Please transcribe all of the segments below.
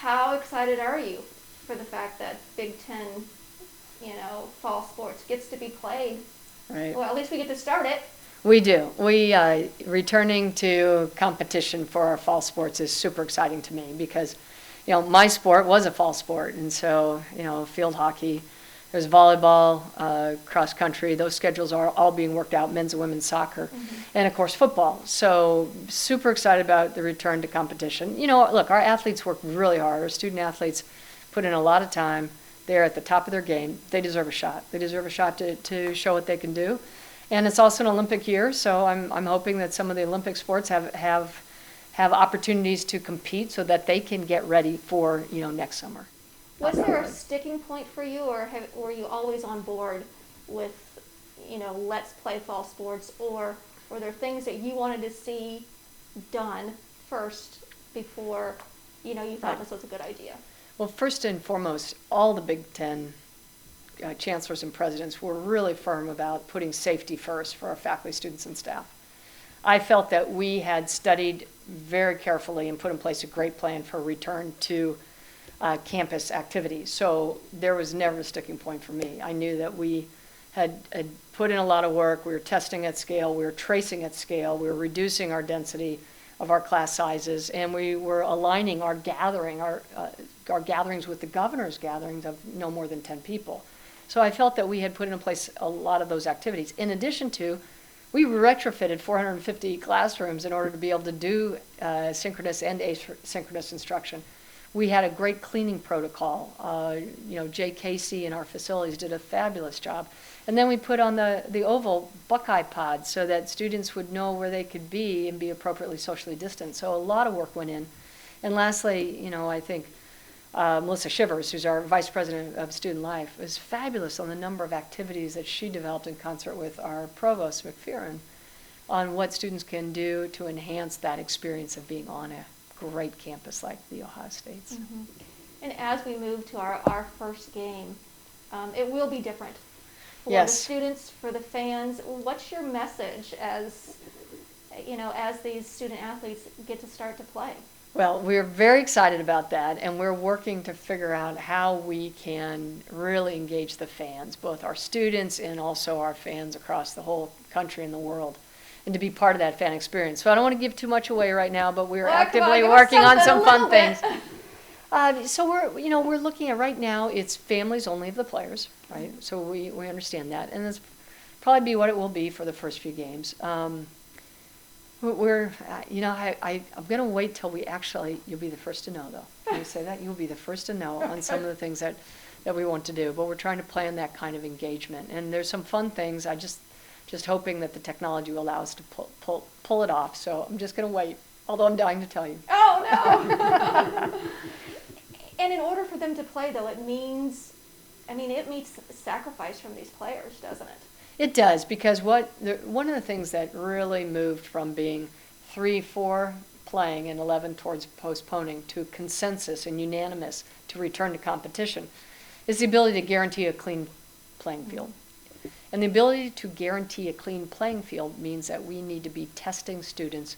how excited are you for the fact that Big Ten, fall sports gets to be played? Right. Well, at least we get to start it. We do. We returning to competition for our fall sports is super exciting to me because, my sport was a fall sport, and so field hockey, there's volleyball, cross country. Those schedules are all being worked out. Men's and women's soccer, and of course football. So super excited about the return to competition. Look, our athletes work really hard. Our student athletes put in a lot of time. They're at the top of their game. They deserve a shot. They deserve a shot to show what they can do. And it's also an Olympic year, so I'm hoping that some of the Olympic sports have opportunities to compete so that they can get ready for next summer. Was there a sticking point for you, or were you always on board with let's play fall sports, or were there things that you wanted to see done first before you thought this was a good idea? Well, first and foremost, all the Big Ten chancellors and presidents were really firm about putting safety first for our faculty, students, and staff. I felt that we had studied very carefully and put in place a great plan for return to campus activities. So there was never a sticking point for me. I knew that we had put in a lot of work. We were testing at scale. We were tracing at scale. We were reducing our density of our class sizes, and we were aligning our gatherings with the governor's gatherings of no more than 10 people. So I felt that we had put in place a lot of those activities. In addition to, we retrofitted 450 classrooms in order to be able to do synchronous and asynchronous instruction. We had a great cleaning protocol. Jay Casey in our facilities did a fabulous job. And then we put on the oval Buckeye pods so that students would know where they could be and be appropriately socially distant. So a lot of work went in. And lastly, I think Melissa Shivers, who's our Vice President of Student Life, was fabulous on the number of activities that she developed in concert with our Provost, McPheron, on what students can do to enhance that experience of being on a great campus like the Ohio State's. Mm-hmm. And as we move to our first game, it will be different for the students, for the fans. What's your message as these student athletes get to start to play? Well, we're very excited about that, and we're working to figure out how we can really engage the fans, both our students and also our fans across the whole country and the world, and to be part of that fan experience. So I don't want to give too much away right now, but we're actively working on some fun things. So we're looking at right now, it's families only of the players, right? So we understand that, and that's probably be what it will be for the first few games. I'm going to wait till you'll be the first to know, though. Can you say that? You'll be the first to know on some of the things that we want to do, but we're trying to plan that kind of engagement. And there's some fun things. I just hoping that the technology will allow us to pull it off. So I'm just going to wait, although I'm dying to tell you. Oh, no. And in order for them to play, though, it means sacrifice from these players, doesn't it? It does, because one of the things that really moved from being 3-4 playing and 11 towards postponing to consensus and unanimous to return to competition is the ability to guarantee a clean playing field. And the ability to guarantee a clean playing field means that we need to be testing students,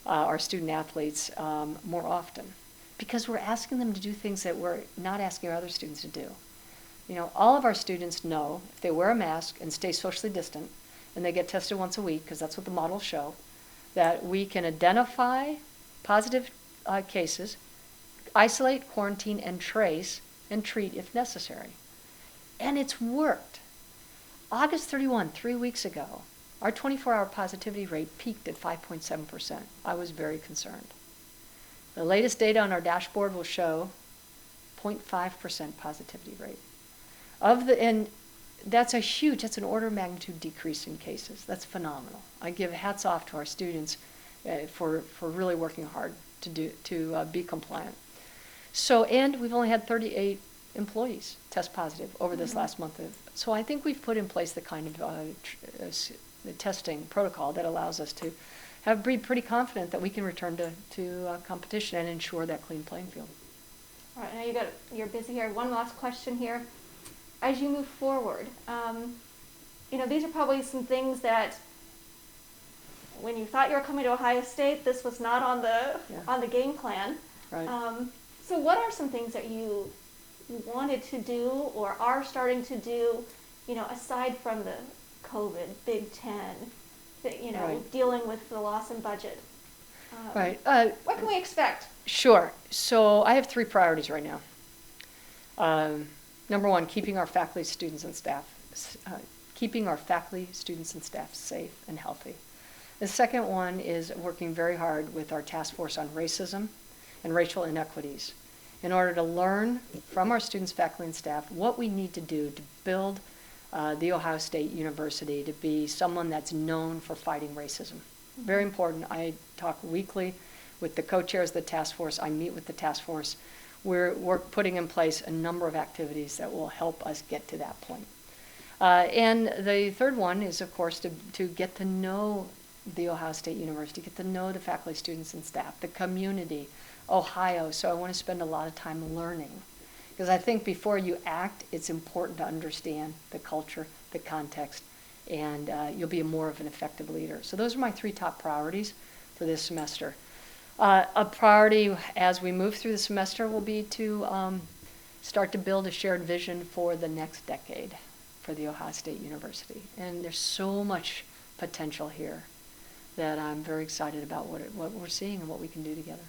our student athletes, more often, because we're asking them to do things that we're not asking our other students to do. All of our students know if they wear a mask and stay socially distant, and they get tested once a week, because that's what the models show, that we can identify positive cases, isolate, quarantine, and trace, and treat if necessary. And it's worked. August 31, 3 weeks ago, our 24-hour positivity rate peaked at 5.7%. I was very concerned. The latest data on our dashboard will show 0.5% positivity rate. And that's an order of magnitude decrease in cases. That's phenomenal. I give hats off to our students for really working hard to be compliant. So, and we've only had 38 employees test positive over this last month. So I think we've put in place the kind of the testing protocol that allows us to be pretty confident that we can return to competition and ensure that clean playing field. All right, now you're busy here. One last question here. As you move forward, these are probably some things that when you thought you were coming to Ohio State, this was not on the game plan. Right. So what are some things that you wanted to do or are starting to do, aside from the COVID, Big Ten, Right. dealing with the loss in budget? Right. What can we expect? Sure. So I have 3 priorities right now. Number 1, keeping our faculty, students, and staff safe and healthy. The second one is working very hard with our task force on racism and racial inequities in order to learn from our students, faculty, and staff what we need to do to build The Ohio State University to be someone that's known for fighting racism. Very important. I talk weekly with the co-chairs of the task force. I meet with the task force. We're putting in place a number of activities that will help us get to that point. And the third one is, of course, to get to know The Ohio State University, get to know the faculty, students, and staff, the community, Ohio. So I want to spend a lot of time learning. Because I think before you act, it's important to understand the culture, the context, and you'll be more of an effective leader. So those are my 3 top priorities for this semester. A priority as we move through the semester will be to start to build a shared vision for the next decade for The Ohio State University. And there's so much potential here that I'm very excited about what we're seeing and what we can do together.